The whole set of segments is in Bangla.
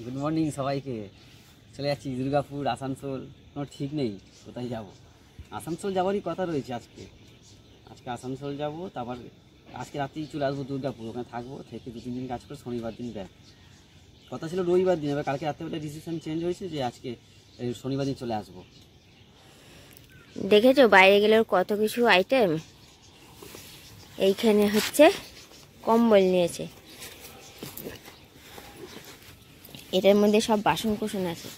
গুড মর্নিং সবাইকে। চলে যাচ্ছি দুর্গাপুর, আসানসোল, কোনো ঠিক নেই কোথায় যাব। আসানসোল যাওয়ারই কথা রয়েছে আজকে আসানসোল যাব, তারপর আজকে রাতেই চলে আসবো দুর্গাপুর, ওখানে থাকবো, থেকে 2-3 দিন কাজ করে শনিবার দিন ব্যাক। কথা ছিল রবিবার দিন, এবার কালকে রাত্রেবেলা ডিসিশন চেঞ্জ হয়েছে যে আজকে শনিবার দিন চলে আসবো। দেখেছো বাইরে গেলে কত কিছু আইটেম। এইখানে হচ্ছে কম্বল নিয়েছে, এটার মধ্যে সব বাসন কোসন আছে,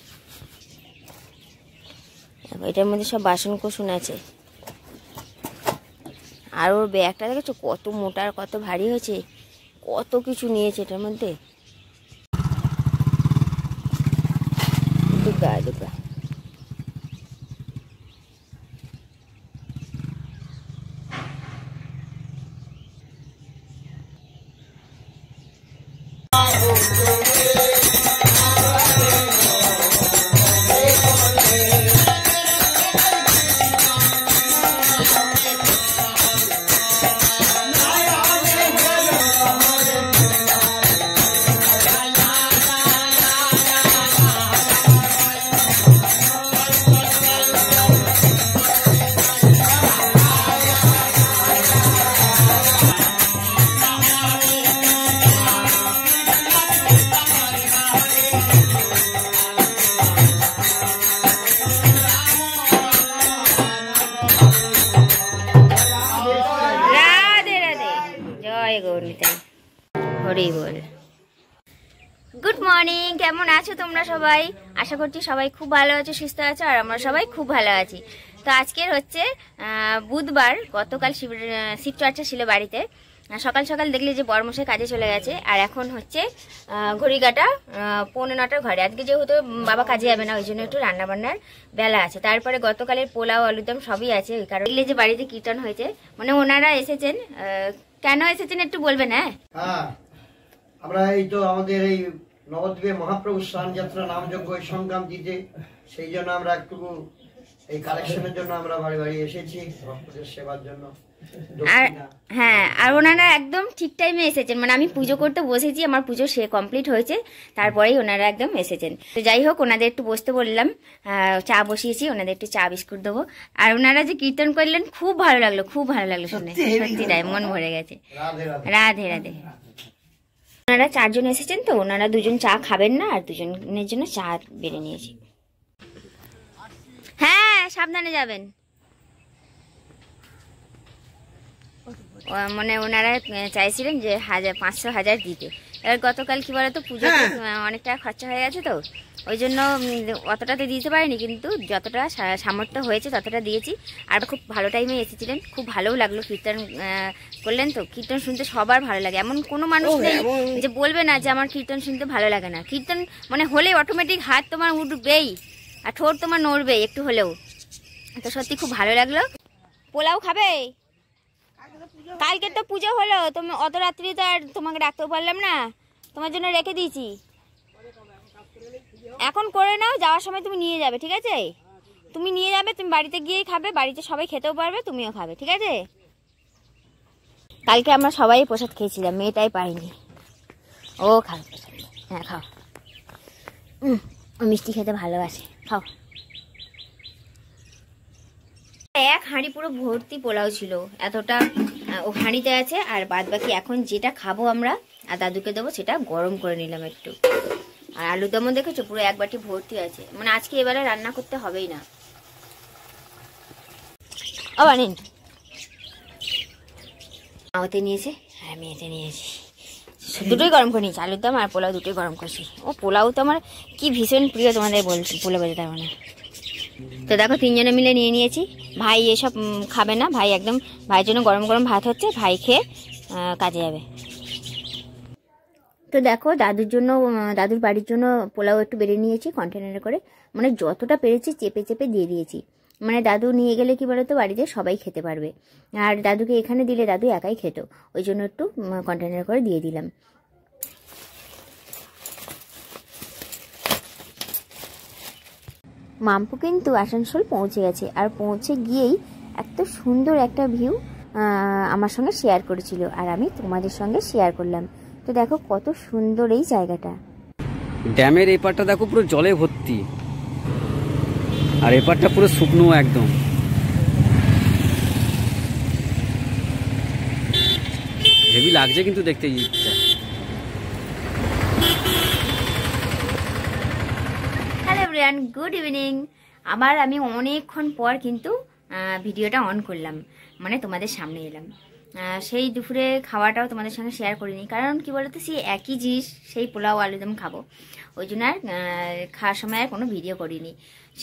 এটার মধ্যে সব বাসন কোসন আছে। আর ওর ব্যাগটা দেখেছো কত মোটা আর কত ভারী হয়েছে, কত কিছু নিয়েছে এটার মধ্যে। Durga Durga good morning. কেমন আছো তোমরা সবাই? আশা করছি সবাই খুব ভালো আছো, সুস্থ আছো, আর আমরা সবাই খুব ভালো আছি। তো আজকের হচ্ছে বুধবার, গতকাল শিব চর্চা ছিল বাড়িতে। সকাল সকাল দেখলে যে বরমশাই কাজে চলে গেছে, আর এখন হচ্ছে ঘড়িঘাটা 8:45 ঘরে। আজকে যেহেতু বাবা কাজে যাবে না, ওই জন্য একটু রান্নাবান্নার বেলা আছে। তারপরে গতকালের পোলাও আলুদম সবই আছে। ওই কারণে দেখলে যে বাড়িতে কীর্তন হয়েছে, মানে ওনারা এসেছেন। কেন এসেছেন একটু বলবেন? হ্যাঁ, আমরা এই তো আমাদের এই নবদ্বীপে মহাপ্রভু স্নান যাত্রা নামযজ্ঞ সংগ্রাম দিতে, সেই জন্য আমরা একটু এই কালেকশনের জন্য আমরা বাড়ি বাড়ি এসেছি ভক্তদের সেবার জন্য। আর হ্যাঁ, আর ওনারা একদম ঠিক টাইমে এসেছেন, মানে আমি পুজো করতে বসেছি, আমার পুজো সে কমপ্লিট হয়েছে, তারপরেই ওনারা একদম এসেছেন। তো যাই হোক, ওনাদের একটু বসতে বললাম, চা বসিয়েছি, ওনাদের একটু চা বিস্কুট দেবো। আর ওনারা যে কীর্তন করলেন খুব ভালো লাগলো, খুব ভালো লাগলো শুনে, সত্যি তাই মন ভরে গেছে। রাধে রাধে। ওনারা 4 জন এসেছেন, তো ওনারা 2 জন চা খাবেন না, আর 2 জনের জন্য চা বেড়ে নিয়েছি। হ্যাঁ, সাবধানে যাবেন। মানে ওনারা চাইছিলেন যে 500-1000 দিতে। এবার গতকাল কি বলতো, পুজোতে অনেক টাকা খরচা হয়ে গেছে, তো ওই জন্য অতটাতে দিতে পারিনি, কিন্তু যতটা সামর্থ্য হয়েছে ততটা দিয়েছি। আর খুব ভালো টাইমে এসেছিলেন, খুব ভালোও লাগলো। কীর্তন করলেন, তো কীর্তন শুনতে সবার ভালো লাগে, এমন কোনো মানুষ নেই যে বলবে না যে আমার কীর্তন শুনতে ভালো লাগে না। কীর্তন মানে হলে অটোমেটিক হাত তোমার উঠবেই, আর ঠোঁট তোমার নড়বেই একটু হলেও। তো সত্যি খুব ভালো লাগলো। পোলাও খাবে? কালকে তো পুজো হলো, তুমি অত রাত্রি তো আর তোমাকে ডাকতেও পারলাম না, তোমার জন্য রেখে দিয়েছি। এখন করে নাও, যাওয়ার সময় তুমি নিয়ে যাবে, ঠিক আছে? তুমি নিয়ে যাবে, তুমি বাড়িতে গিয়েই খাবে, বাড়িতে সবাই খেতেও পারবে, তুমিও খাবে, ঠিক আছে? কালকে আমরা সবাই প্রসাদ খেয়েছিলাম, মেয়েটাই পাইনি। ও খাও প্রসাদ, হ্যাঁ খাও। ও মিষ্টি খেতে ভালোবাসে, খাও। 1 হাঁড়ি পুরো ভর্তি পোলাও ছিল, এতটা ও হাঁড়িতে আছে। আর বাদ বাকি এখন যেটা খাবো আমরা আর দাদুকে দেবো, সেটা গরম করে নিলাম একটু। আর আলুদমও দেখেছো পুরো 1 বাটি ভর্তি আছে, মানে আজকে এবারে রান্না করতে হবেই না। আবার নিন, ওতে নিয়েছে আর আমি এতে নিয়েছি, দুটোই গরম করে নিয়েছি। আলুদম আর পোলাও দুটোই গরম করছি। ও পোলাও তো আমার কি ভীষণ প্রিয়, তোমাদের বলে বোঝাতে পারবো না। তো দেখো 3 জনে মিলে নিয়ে নিয়েছি। ভাই এসব খাবে না, ভাই একদম, ভাইয়ের জন্য গরম গরম ভাত হচ্ছে, ভাই খেয়ে কাজে যাবে। তো দেখো দাদুর বাড়ির জন্য পোলাও একটু বেড়ে নিয়েছি কন্টেনারে করে, মানে যতটা পেরেছি চেপে চেপে দিয়ে দিয়েছি। মানে দাদু নিয়ে গেলে কি বলতো, বাড়িতে সবাই খেতে পারবে, আর দাদুকে এখানে দিলে দাদু একাই খেত, ওই জন্য একটু কন্টেনারে করে দিয়ে দিলাম। মাম্পু কিন্তু আসানসোল পৌঁছে গেছে, আর পৌঁছে গিয়েই এত সুন্দর একটা ভিউ আমার সঙ্গে শেয়ার করেছিল, আর আমি তোমাদের সঙ্গে শেয়ার করলাম। তো দেখো কত সুন্দর এই জায়গাটা। ড্যামের এই পাটটা দেখো পুরো জলে ভর্তি, আর এই পাটটা পুরো শুকনো একদম। হেভি লাগছে কিন্তু দেখতে জিনিসটা। Hello everyone, good evening. আমি অনেকক্ষণ পর কিন্তু ভিডিওটা অন করলাম, মানে তোমাদের সামনে এলাম। সেই দুপুরে খাওয়াটাও তোমাদের সঙ্গে শেয়ার করিনি, কারণ কি বলতো, সেই একই জিনিস, সেই পোলাও আলুদম খাবো, ওই জন্য আর খাওয়ার সময় আর কোনো ভিডিও করিনি।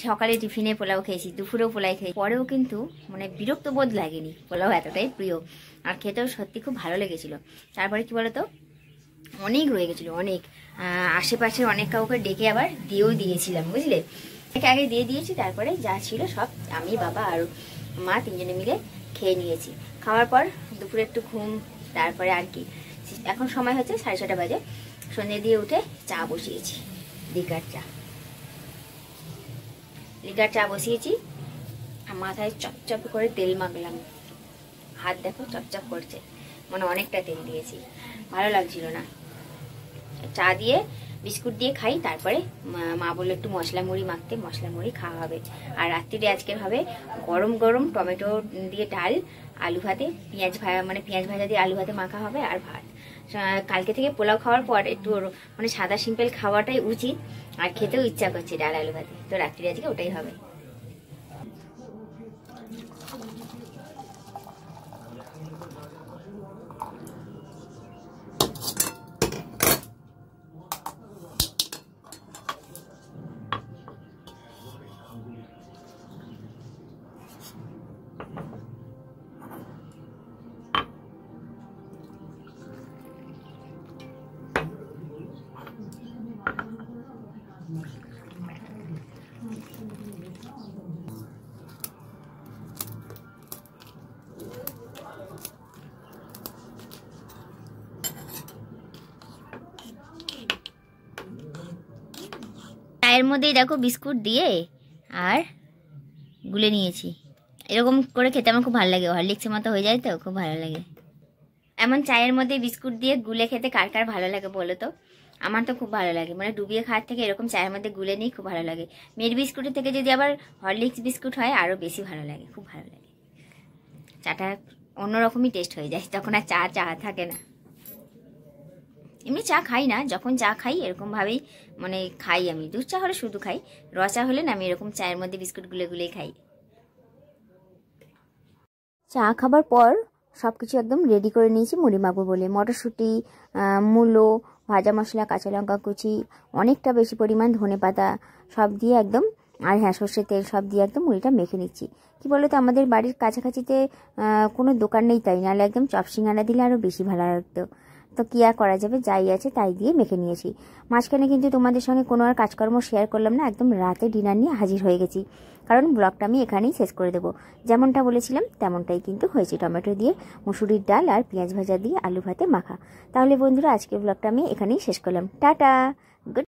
সকালে টিফিনে পোলাও খেয়েছি, দুপুরেও পোলাই খেয়েছি, পরেও কিন্তু মানে বিরক্ত বোধ লাগেনি, পোলাও এতটাই প্রিয়, আর খেতেও সত্যি খুব ভালো লেগেছিল। তারপরে কি বলতো, অনেক রয়ে গেছিলো, অনেক আশেপাশের অনেক কাউকে ডেকে আবার দিয়েও দিয়েছিলাম, বুঝলে। আগে দিয়ে দিয়েছি, তারপরে যা ছিল সব আমি, বাবা আর মা তিনজনে মিলে খেয়ে নিয়েছি। খাওয়ার পর দুপুরে একটু ঘুম, তারপরে আর কি, এখন সময় হচ্ছে 6:30 বাজে। সন্ধ্যে দিয়ে উঠে চা বসিয়েছি, লিকার চা বসিয়েছি। মাথায় চপচপ করে তেল মাখলাম, হাত দেখো চপচপ করছে, মানে অনেকটা তেল দিয়েছি, ভালো লাগছিল না। চা দিয়ে বিস্কুট দিয়ে খাই, তারপরে মা বললো একটু মশলা মুড়ি মাখতে, মশলা মুড়ি খাওয়া হবে। আর রাত্রিরে আজকের হবে গরম গরম টমেটো দিয়ে ডাল, আলু ভাতে পেঁয়াজ ভাজা দিয়ে আলু ভাতে মাখা হবে, আর ভাত। কালকে থেকে পোলাও খাওয়ার পর একটু মানে সাদা সিম্পল খাওয়াটাই উচিত, আর খেতেও ইচ্ছা করছে ডাল আলু ভাতে, তো রাত্রিরে আজকে ওটাই হবে। চায়ের মধ্যেই দেখো বিস্কুট দিয়ে আর গুলে নিয়েছি, এরকম করে খেতে আমার খুব ভালো লাগে, হরলিক্সের মতো হয়ে যায় তো, খুব ভালো লাগে। এমন চায়ের মধ্যে বিস্কুট দিয়ে গুলে খেতে কার কার ভালো লাগে বলো তো? আমার তো খুব ভালো লাগে, মানে ডুবিয়ে খাওয়ার থেকে এরকম চায়ের মধ্যে গুলে নিই, খুব ভালো লাগে। মেরি বিস্কুটের থেকে যদি আবার হরলিক্স বিস্কুট হয় আরও বেশি ভালো লাগে, খুব ভালো লাগে। চাটা অন্যরকমই টেস্ট হয়ে যায়, তখন আর চা থাকে না। এমনি চা খাই না, যখন চা খাই এরকমভাবেই মানে খাই আমি। দুধ চা হলে শুধু খাই, র চা হলে না আমি এরকম চায়ের মধ্যে বিস্কুট গুলে খাই। চা খাবার পর সব কিছু একদম রেডি করে নিয়েছি মুড়ি মাখবো বলে। মটরশুঁটি, মূলো, ভাজা মশলা, কাঁচা লঙ্কা কুচি, অনেকটা বেশি পরিমাণ ধনেপাতা সব দিয়ে একদম, আর হ্যাঁ সর্ষের তেল সব দিয়ে একদম মুড়িটা মেখে নিচ্ছি। কি বলো তো, আমাদের বাড়ির কাছাকাছিতে কোনো দোকান নেই, তাই নাহলে একদম চপ সিঙ্গারা দিলে আরও বেশি ভালো লাগতো। তো কী আর করা যাবে, যাই আছে তাই দিয়ে মেখে নিয়েছি। মাঝখানে কিন্তু তোমাদের সঙ্গে কোনো আর কাজকর্ম শেয়ার করলাম না, একদম রাতে ডিনার নিয়ে হাজির হয়ে গেছি, কারণ ব্লগটা আমি এখানেই শেষ করে দেবো। যেমনটা বলেছিলাম তেমনটাই কিন্তু হয়েছে, টমেটো দিয়ে মুসুরির ডাল আর পেঁয়াজ ভাজা দিয়ে আলু ভাতে মাখা। তাহলে বন্ধুরা, আজকের ব্লগটা আমি এখানেই শেষ করলাম। টাটা।